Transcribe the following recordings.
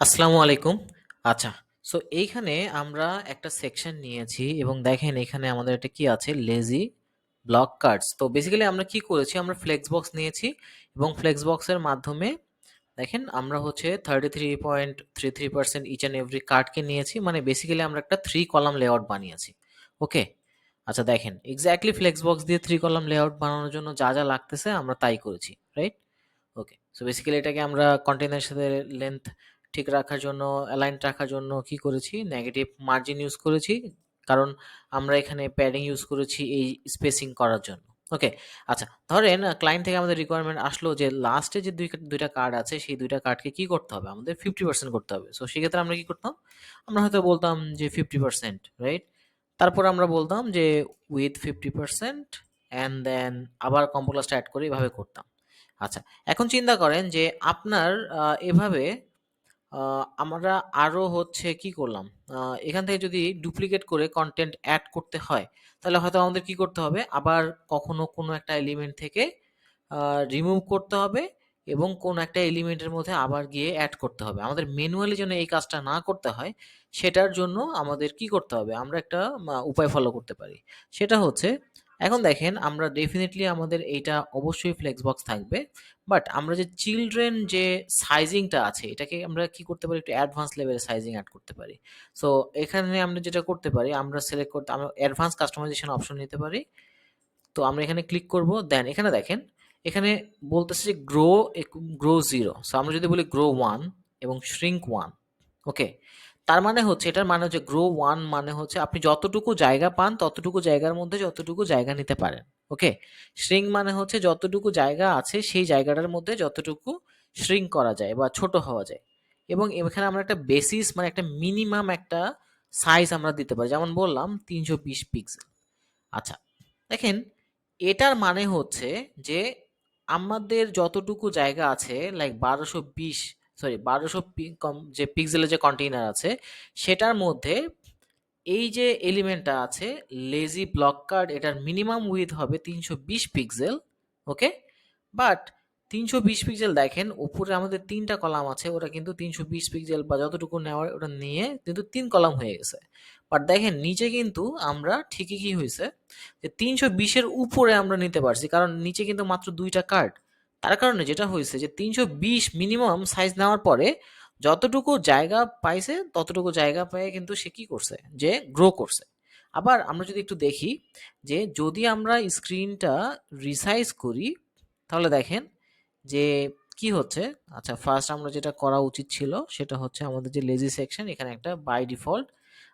আসসালামু আলাইকুম। আচ্ছা, সো এইখানে আমরা একটা সেকশন নিয়েছি এবং দেখেন এখানে আমাদের একটা কি আছে লেজি ব্লক কার্ডস। তো বেসিক্যালি আমরা কি করেছি, আমরা ফ্লেক্সবক্স নিয়েছি এবং ফ্লেক্সবক্সের মাধ্যমে দেখেন আমরা হচ্ছে 33.33% ইচ অ্যান্ড এভরি কার্ডকে নিয়েছি, মানে বেসিক্যালি আমরা একটা 3 কলাম লেআউট বানিয়েছি। ওকে, আচ্ছা দেখেন এক্স্যাক্টলি ফ্লেক্সবক্স দিয়ে 3 কলাম লেআউট বানানোর জন্য যা যা লাগতেছে আমরা তাই করেছি, রাইট? ওকে, সো বেসিক্যালি এটাকে আমরা কন্টেনারের সাথে লেন্থ ঠিক রাখার জন্য, অ্যালাইন রাখার জন্য কি করেছি, নেগেটিভ মার্জিন ইউজ করেছি, কারণ আমরা এখানে প্যাডিং ইউজ করেছি এই স্পেসিং করার জন্য। ওকে, আচ্ছা ধরেন ক্লায়েন্ট থেকে আমাদের রিকোয়ারমেন্ট আসলো যে লাস্টে যে দুইটা কার্ড আছে সেই দুইটা কার্ডকে কি করতে হবে, আমাদের 50% করতে হবে। সো সেক্ষেত্রে আমরা কি করতাম, আমরা হয়তো বলতাম যে 50%, রাইট? তারপর আমরা বলতাম যে উইথ 50% অ্যান্ড দেন আবার কম্পোলাসটা অ্যাড করে এভাবে করতাম। আচ্ছা, এখন চিন্তা করেন যে আপনার এভাবে আমরা আরো হচ্ছে কি করলাম, এখান থেকে যদি ডুপ্লিকেট করে কন্টেন্ট অ্যাড করতে হয় তাহলে হয়তো আমাদের কি করতে হবে, আবার কখনো কোনো একটা এলিমেন্ট থেকে রিমুভ করতে হবে এবং কোন একটা এলিমেন্টের মধ্যে আবার গিয়ে অ্যাড করতে হবে। আমাদের ম্যানুয়ালি যেন এই কাজটা না করতে হয় সেটার জন্য আমাদের কি করতে হবে, আমরা একটা উপায় ফলো করতে পারি। সেটা হচ্ছে, এখন দেখেন আমরা ডেফিনেটলি আমাদের এইটা অবশ্যই ফ্লেক্সবক্স থাকবে, বাট আমরা যে চিলড্রেন যে সাইজিংটা আছে এটাকে আমরা কি করতে পারি, একটু অ্যাডভান্স লেভেলের সাইজিং অ্যাড করতে পারি। সো এখানে আমরা যেটা করতে পারি, আমরা সিলেক্ট করতে আমরা অ্যাডভান্স কাস্টমাইজেশন অপশন নিতে পারি। তো আমরা এখানে ক্লিক করব, দেন এখানে দেখেন এখানে বলতেছে যে গ্রো 0। সো আমরা যদি বলি গ্রো 1 এবং শ্রিঙ্ক 1, ওকে, তার মানে হচ্ছে, এটার মানে হচ্ছে গ্রো 1 মানে হচ্ছে আপনি যতটুকু জায়গা পান ততটুকু জায়গার মধ্যে যতটুকু জায়গা নিতে পারেন। ওকে, শ্রিঙ্ক মানে হচ্ছে যতটুকু জায়গা আছে সেই জায়গাটার মধ্যে যতটুকু শ্রিঙ্ক করা যায় বা ছোট হওয়া যায়। এবং এখানে আমরা একটা বেসিস মানে একটা মিনিমাম একটা সাইজ আমরা দিতে পারি, যেমন বললাম 320 পিক্সেল। আচ্ছা দেখেন, এটার মানে হচ্ছে যে আমাদের যতটুকু জায়গা আছে লাইক 1220 যে পিক্সেলের যে কন্টেইনার আছে সেটার মধ্যে এই যে এলিমেন্টটা আছে লেজি ব্লক কার্ড, এটার মিনিমাম উইথ হবে 320 পিক্সেল। ওকে, বাট 320 পিক্সেল দেখেন উপরে আমাদের 3টা কলাম আছে, ওটা কিন্তু 320 পিক্সেল বা যতটুকু নেওয়ার ওটা নিয়ে কিন্তু 3 কলাম হয়ে গেছে। বাট দেখেন নিচে কিন্তু আমরা ঠিকই কি হয়েছে, যে 320-এর উপরে আমরা নিতে পারছি, কারণ নিচে কিন্তু মাত্র 2টা কার্ড। তার কারণে যেটা হয়েছে যে 320 মিনিমাম সাইজ নেওয়ার পরে যতটুকু জায়গা পাইছে ততটুকু জায়গা পেয়ে কিন্তু সে কি করছে, যে গ্রো করছে। আবার আমরা যদি একটু দেখি যে যদি আমরা স্ক্রিনটা রিসাইজ করি তাহলে দেখেন যে কি হচ্ছে। আচ্ছা, ফার্স্ট আমরা যেটা করা উচিত ছিল সেটা হচ্ছে আমাদের যে লেজি সেকশন এখানে একটা বাই ডিফল্ট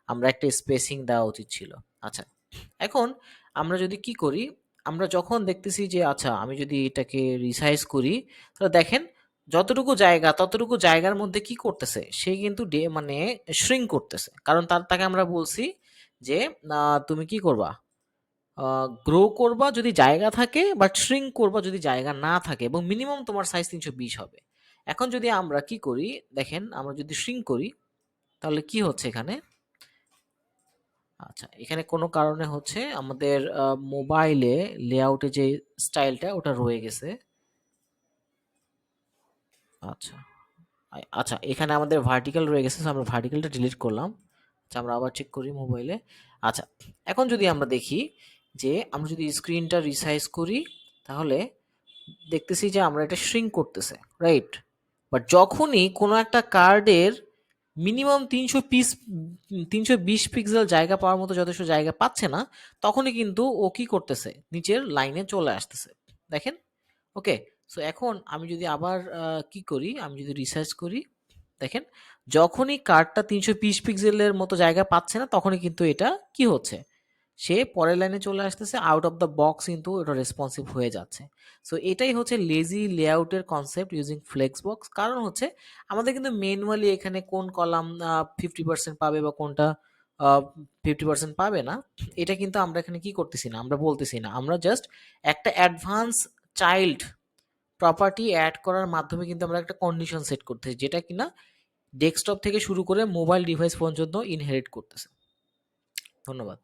আমরা একটা স্পেসিং দেওয়া উচিত ছিল। আচ্ছা, এখন আমরা যদি কি করি, আমরা যখন দেখতেছি যে আচ্ছা আমি যদি এটাকে রিসাইজ করি তাহলে দেখেন যতটুকু জায়গা ততটুকু জায়গার মধ্যে কি করতেছে, সে কিন্তু মানে শ্রিঙ্ক করতেছে, কারণ তাকে আমরা বলছি যে তুমি কি করবা, গ্রো করবা যদি জায়গা থাকে, বাট শ্রিঙ্ক করবা যদি জায়গা না থাকে, এবং মিনিমাম তোমার সাইজ 320 হবে। এখন যদি আমরা কি করি, দেখেন আমরা যদি শ্রিঙ্ক করি তাহলে কি হচ্ছে এখানে। আচ্ছা, এখানে কোনো কারণে হচ্ছে আমাদের মোবাইলে লেআউটে যে স্টাইলটা ওটা রয়ে গেছে। আচ্ছা, আচ্ছা এখানে আমাদের ভার্টিক্যাল রয়ে গেছে, so আমরা ভার্টিক্যালটা ডিলিট করলাম। আচ্ছা, আমরা আবার চেক করি মোবাইলে। আচ্ছা, এখন যদি আমরা দেখি যে আমরা যদি স্ক্রিনটা রিসাইজ করি তাহলে দেখতেছি যে আমরা এটা শ্রিঙ্ক করতেছে, রাইট? বাট যখনই কোনো একটা কার্ডের মিনিমাম 320 পিক্সেল জায়গা পাওয়ার মতো যথেষ্ট জায়গা পাচ্ছে না, তখনই কিন্তু ও কি করতেছে, নিচের লাইনে চলে আসতেছে। দেখেন, ওকে, সো এখন আমি যদি আবার কি করি, আমি যদি রিসার্চ করি, দেখেন যখনই কার্ডটা 320 পিক্সেলের মতো জায়গা পাচ্ছে না তখনই কিন্তু এটা কি হচ্ছে, সে পরের লাইনে চলে আসতেছে, আউট অফ দ্য বক্স কিন্তু এটা রেসপন্সিভ হয়ে যাচ্ছে। সো এটাই হচ্ছে লেজি লেআউটের কনসেপ্ট ইউজিং ফ্লেক্সবক্স। কারণ হচ্ছে আমাদের কিন্তু ম্যানুয়ালি এখানে কোন কলাম 50% পাবে বা কোনটা 50% পাবে না, এটা কিন্তু আমরা এখানে কি করতেছি না, আমরা বলতেছি না, আমরা জাস্ট একটা অ্যাডভান্স চাইল্ড প্রপার্টি অ্যাড করার মাধ্যমে কিন্তু আমরা একটা কন্ডিশন সেট করতেছি, যেটা কিনা ডেস্কটপ থেকে শুরু করে মোবাইল ডিভাইস পর্যন্ত ইনহেরিট করতেছে। ধন্যবাদ।